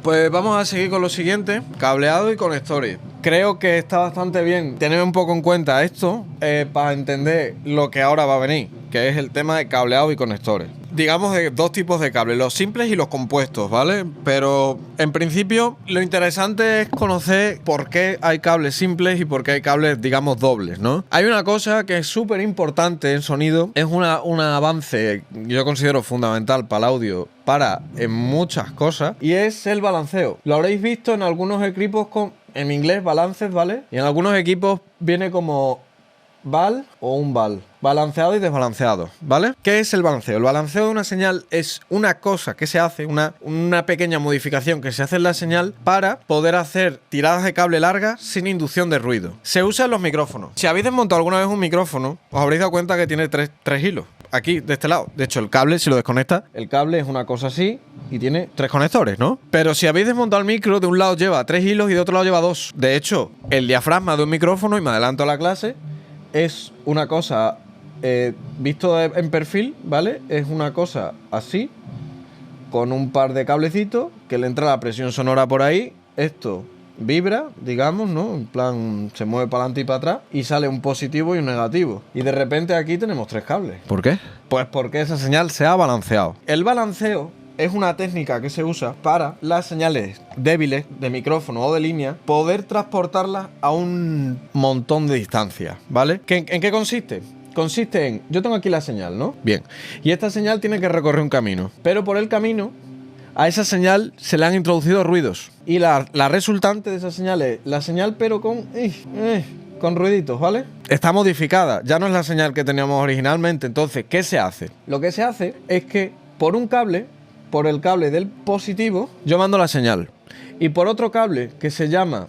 Pues vamos a seguir con lo siguiente, cableado y conectores. Creo que está bastante bien tener un poco en cuenta esto para entender lo que ahora va a venir, que es el tema de cableado y conectores. Digamos de dos tipos de cables, los simples y los compuestos, ¿vale? Pero en principio lo interesante es conocer por qué hay cables simples y por qué hay cables, digamos, dobles, ¿no? Hay una cosa que es súper importante en sonido, es un avance yo considero fundamental para el audio, en muchas cosas, y es el balanceo. Lo habréis visto en algunos equipos en inglés balances, ¿vale? Y en algunos equipos viene como val o un val. Balanceado y desbalanceado, ¿vale? ¿Qué es el balanceo? El balanceo de una señal es una cosa que se hace, una pequeña modificación que se hace en la señal para poder hacer tiradas de cable largas sin inducción de ruido. Se usa en los micrófonos. Si habéis desmontado alguna vez un micrófono, os habréis dado cuenta que tiene tres hilos. Aquí, de este lado. De hecho, el cable, si lo desconectas, el cable es una cosa así y tiene 3 conectores, ¿no? Pero si habéis desmontado el micro, de un lado lleva 3 hilos y de otro lado lleva 2. De hecho, el diafragma de un micrófono, y me adelanto a la clase, es una cosa visto en perfil, ¿vale? Es una cosa así, con un par de cablecitos que le entra la presión sonora por ahí. Esto vibra, digamos, ¿no? En plan, se mueve para adelante y para atrás y sale un positivo y un negativo. Y de repente aquí tenemos 3 cables. ¿Por qué? Pues porque esa señal se ha balanceado. El balanceo es una técnica que se usa para las señales débiles de micrófono o de línea poder transportarlas a un montón de distancia, ¿vale? ¿En qué consiste? Consiste en, yo tengo aquí la señal, ¿no? Bien. Y esta señal tiene que recorrer un camino. Pero por el camino, a esa señal se le han introducido ruidos. Y la resultante de esa señal es la señal pero con ruiditos, ¿vale? Está modificada. Ya no es la señal que teníamos originalmente. Entonces, ¿qué se hace? Lo que se hace es que por un cable, por el cable del positivo, yo mando la señal. Y por otro cable que se llama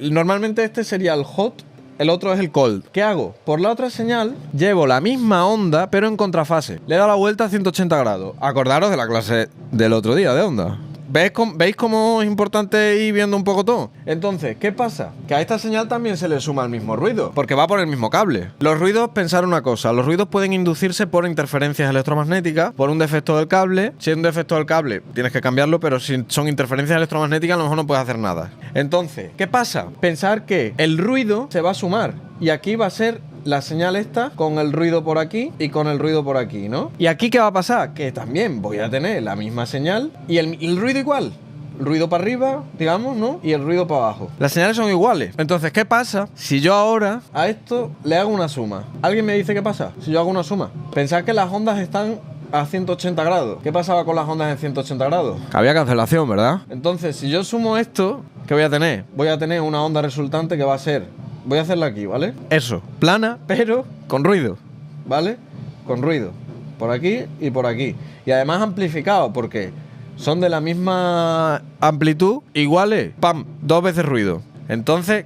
normalmente este sería el hot, el otro es el cold. ¿Qué hago? Por la otra señal llevo la misma onda pero en contrafase. Le he dado la vuelta a 180 grados. Acordaros de la clase del otro día de onda. ¿Veis cómo es importante ir viendo un poco todo? Entonces, ¿qué pasa? Que a esta señal también se le suma el mismo ruido, porque va por el mismo cable. Los ruidos, pensar una cosa, los ruidos pueden inducirse por interferencias electromagnéticas, por un defecto del cable. Si hay un defecto del cable, tienes que cambiarlo, pero si son interferencias electromagnéticas, a lo mejor no puedes hacer nada. Entonces, ¿qué pasa? Pensar que el ruido se va a sumar, y aquí va a ser la señal esta con el ruido por aquí y con el ruido por aquí, ¿no? ¿Y aquí qué va a pasar? Que también voy a tener la misma señal y el ruido igual. El ruido para arriba, digamos, ¿no? Y el ruido para abajo. Las señales son iguales. Entonces, ¿qué pasa si yo ahora a esto le hago una suma? ¿Alguien me dice qué pasa si yo hago una suma? Pensad que las ondas están a 180 grados. ¿Qué pasaba con las ondas en 180 grados? Había cancelación, ¿verdad? Entonces, si yo sumo esto, ¿qué voy a tener? Voy a tener una onda resultante que va a ser... Voy a hacerla aquí, ¿vale? Eso, plana, pero con ruido, ¿vale? Con ruido. Por aquí y por aquí. Y además amplificado, porque son de la misma amplitud, iguales, ¡pam! 2 veces ruido. Entonces,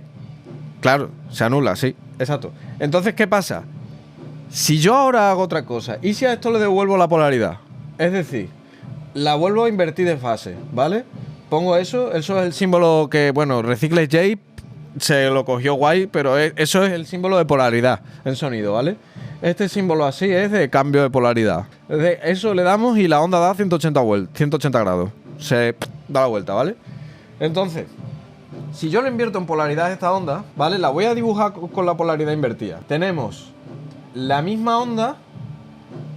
claro, se anula, sí, exacto. Entonces, ¿qué pasa? Si yo ahora hago otra cosa, ¿y si a esto le devuelvo la polaridad? Es decir, la vuelvo a invertir de fase, ¿vale? Pongo eso es el símbolo que, bueno, Recycle J se lo cogió guay, pero eso es el símbolo de polaridad en sonido, ¿vale? Este símbolo así es de cambio de polaridad. Eso le damos y la onda da 180 grados. Se da la vuelta, ¿vale? Entonces, si yo le invierto en polaridad esta onda, ¿vale? La voy a dibujar con la polaridad invertida. Tenemos la misma onda,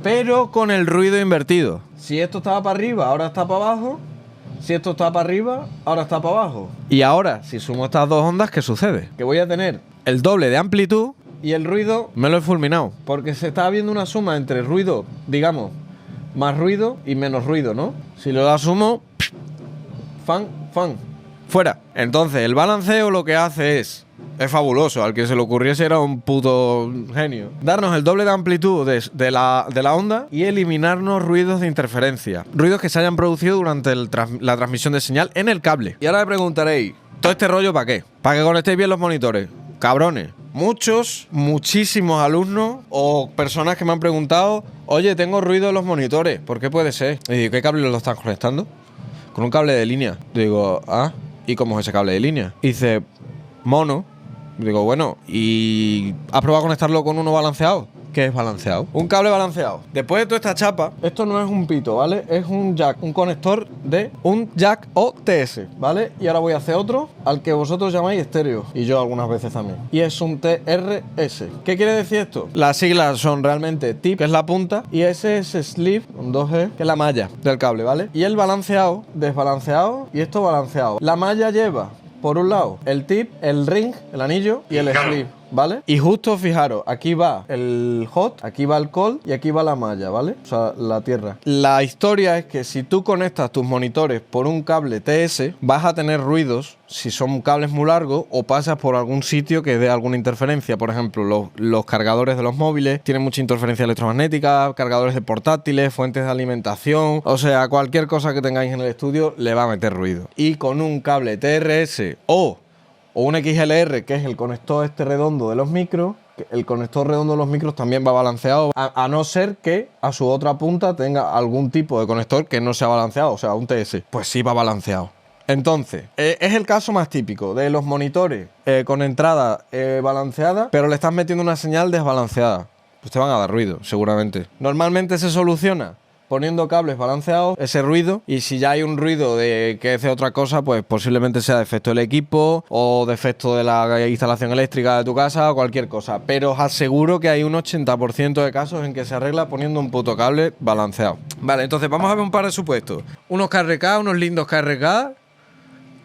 pero con el ruido invertido. Si esto estaba para arriba, ahora está para abajo. Si esto está para arriba, ahora está para abajo. Y ahora, si sumo estas dos ondas, ¿qué sucede? Que voy a tener el doble de amplitud y el ruido me lo he fulminado. Porque se está viendo una suma entre ruido, digamos, más ruido y menos ruido, ¿no? Si lo sumo, fan, fuera. Entonces, el balanceo lo que hace es fabuloso. Al que se le ocurriese era un puto genio. Darnos el doble de amplitud de la onda y eliminarnos ruidos de interferencia. Ruidos que se hayan producido durante la transmisión de señal en el cable. Y ahora me preguntaréis, ¿todo este rollo para qué? ¿Para que conectéis bien los monitores? Cabrones. Muchísimos alumnos o personas que me han preguntado, oye, tengo ruido en los monitores, ¿por qué puede ser? Y digo, ¿qué cable lo estás conectando? Con un cable de línea. Digo, ¿y cómo es ese cable de línea? Y dice, mono. Digo, bueno, ¿y has probado conectarlo con uno balanceado? ¿Qué es balanceado? Un cable balanceado. Después de toda esta chapa, esto no es un pito, ¿vale? Es un jack, un conector de un jack OTS, ¿vale? Y ahora voy a hacer otro al que vosotros llamáis estéreo, y yo algunas veces también. Y es un TRS. ¿Qué quiere decir esto? Las siglas son realmente tip, que es la punta, y S es sleeve, con 2G, que es la malla del cable, ¿vale? Y el balanceado, desbalanceado, y esto balanceado. La malla lleva, por un lado, el tip, el ring, el anillo, y el sleeve, ¿vale? Y justo fijaros, aquí va el hot, aquí va el cold y aquí va la malla, ¿vale? O sea, la tierra. La historia es que si tú conectas tus monitores por un cable TS, vas a tener ruidos si son cables muy largos o pasas por algún sitio que dé alguna interferencia. Por ejemplo, los cargadores de los móviles tienen mucha interferencia electromagnética, cargadores de portátiles, fuentes de alimentación, o sea, cualquier cosa que tengáis en el estudio le va a meter ruido. Y con un cable TRS o un XLR, que es el conector este redondo de los micros, el conector redondo de los micros también va balanceado, a no ser que a su otra punta tenga algún tipo de conector que no sea balanceado, o sea, un TS. Pues sí va balanceado. Entonces, es el caso más típico de los monitores con entrada balanceada, pero le estás metiendo una señal desbalanceada. Pues te van a dar ruido, seguramente. Normalmente se soluciona poniendo cables balanceados, ese ruido, y si ya hay un ruido de que es de otra cosa, pues posiblemente sea defecto del equipo o defecto de la instalación eléctrica de tu casa o cualquier cosa. Pero os aseguro que hay un 80% de casos en que se arregla poniendo un puto cable balanceado. Vale, entonces vamos a ver un par de supuestos. Unos KRK, unos lindos KRK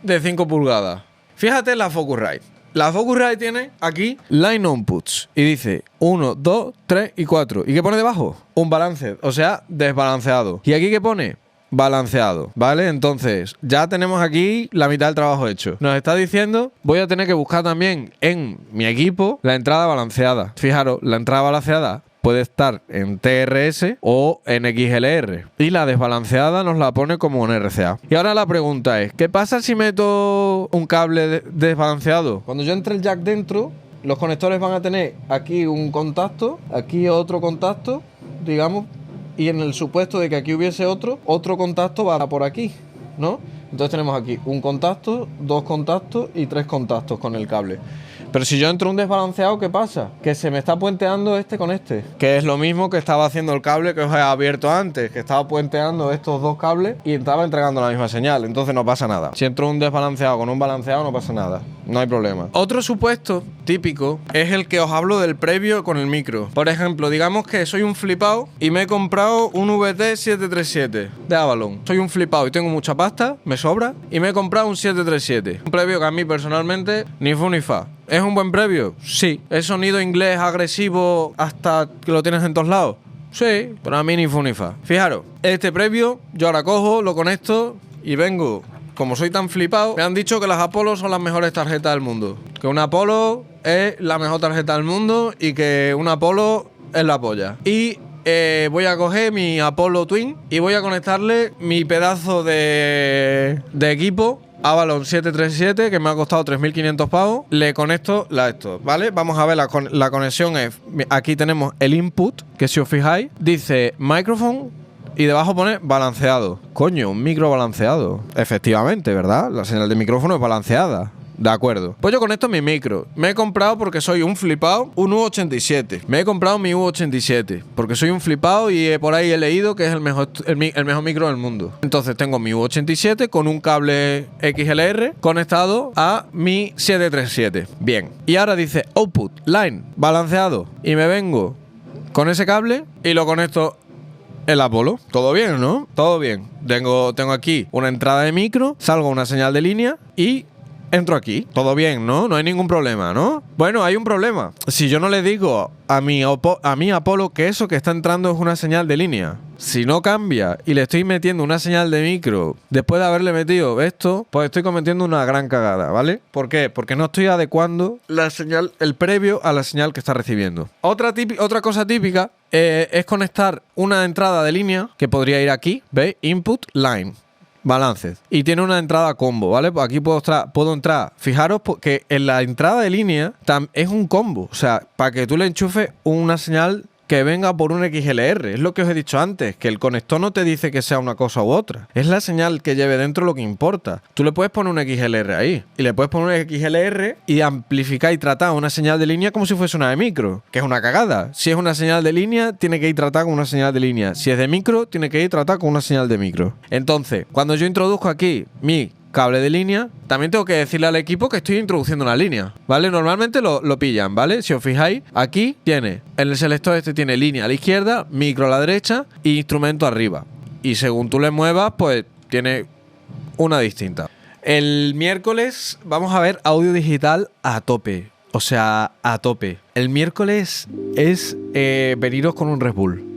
de 5 pulgadas. Fíjate en la Focusrite. La Focusrite tiene aquí line outputs y dice 1, 2, 3 y 4. ¿Y qué pone debajo? Un balance, o sea, desbalanceado. ¿Y aquí qué pone? Balanceado, ¿vale? Entonces, ya tenemos aquí la mitad del trabajo hecho. Nos está diciendo, voy a tener que buscar también en mi equipo la entrada balanceada. Fijaros, la entrada balanceada puede estar en TRS o en XLR. Y la desbalanceada nos la pone como en RCA. Y ahora la pregunta es, ¿qué pasa si meto un cable desbalanceado? Cuando yo entre el jack dentro, los conectores van a tener aquí un contacto, aquí otro contacto, digamos, y en el supuesto de que aquí hubiese otro contacto va por aquí, ¿no? Entonces tenemos aquí un contacto, dos contactos y tres contactos con el cable. Pero si yo entro un desbalanceado, ¿qué pasa? Que se me está puenteando este con este. Que es lo mismo que estaba haciendo el cable que os he abierto antes, que estaba puenteando estos dos cables y estaba entregando la misma señal. Entonces no pasa nada. Si entro un desbalanceado con un balanceado, no pasa nada. No hay problema. Otro supuesto típico es el que os hablo del previo con el micro. Por ejemplo, digamos que soy un flipado y me he comprado un VT737 de Avalon. Soy un flipado y tengo mucha pasta, me sobra, y me he comprado un 737. Un previo que a mí personalmente ni fu ni fa. ¿Es un buen previo? Sí. ¿Es sonido inglés agresivo hasta que lo tienes en todos lados? Sí, pero a mí ni fu ni fa. Fijaros, este previo yo ahora cojo, lo conecto y vengo. Como soy tan flipado, me han dicho que las Apollo son las mejores tarjetas del mundo. Que una Apollo es la mejor tarjeta del mundo y que una Apollo es la polla. Y voy a coger mi Apollo Twin y voy a conectarle mi pedazo de equipo Avalon 737, que me ha costado 3.500 pavos. Le conecto esto, ¿vale? Vamos a ver, la conexión es... Aquí tenemos el input, que si os fijáis, dice microphone y debajo pone balanceado. Coño, un micro balanceado. Efectivamente, ¿verdad? La señal de micrófono es balanceada. De acuerdo. Pues yo conecto mi micro. Me he comprado porque soy un flipado un U87. Me he comprado mi U87 porque soy un flipado y por ahí he leído que es el mejor micro del mundo. Entonces tengo mi U87 con un cable XLR conectado a mi 737. Bien. Y ahora dice output, line, balanceado. Y me vengo con ese cable y lo conecto el Apollo. Todo bien, ¿no? Todo bien. Tengo aquí una entrada de micro, salgo una señal de línea y entro aquí. Todo bien, ¿no? No hay ningún problema, ¿no? Bueno, hay un problema. Si yo no le digo a mi Apollo que eso que está entrando es una señal de línea, si no cambia y le estoy metiendo una señal de micro después de haberle metido esto, pues estoy cometiendo una gran cagada, ¿vale? ¿Por qué? Porque no estoy adecuando la señal, el previo a la señal que está recibiendo. Otra cosa típica es conectar una entrada de línea que podría ir aquí, ¿veis? Input line. Balances. Y tiene una entrada combo, ¿vale? Pues aquí puedo entrar. Fijaros que en la entrada de línea es un combo. O sea, para que tú le enchufes una señal que venga por un XLR. Es lo que os he dicho antes, que el conector no te dice que sea una cosa u otra. Es la señal que lleve dentro lo que importa. Tú le puedes poner un XLR ahí y le puedes poner un XLR y amplificar y tratar una señal de línea como si fuese una de micro, que es una cagada. Si es una señal de línea, tiene que ir tratada con una señal de línea. Si es de micro, tiene que ir tratada con una señal de micro. Entonces, cuando yo introduzco aquí mi cable de línea, también tengo que decirle al equipo que estoy introduciendo una línea, ¿vale? Normalmente lo pillan, ¿vale? Si os fijáis, aquí tiene, en el selector este tiene línea a la izquierda, micro a la derecha e instrumento arriba. Y según tú le muevas, pues tiene una distinta. El miércoles vamos a ver audio digital a tope. O sea, a tope. El miércoles es veniros con un Red Bull.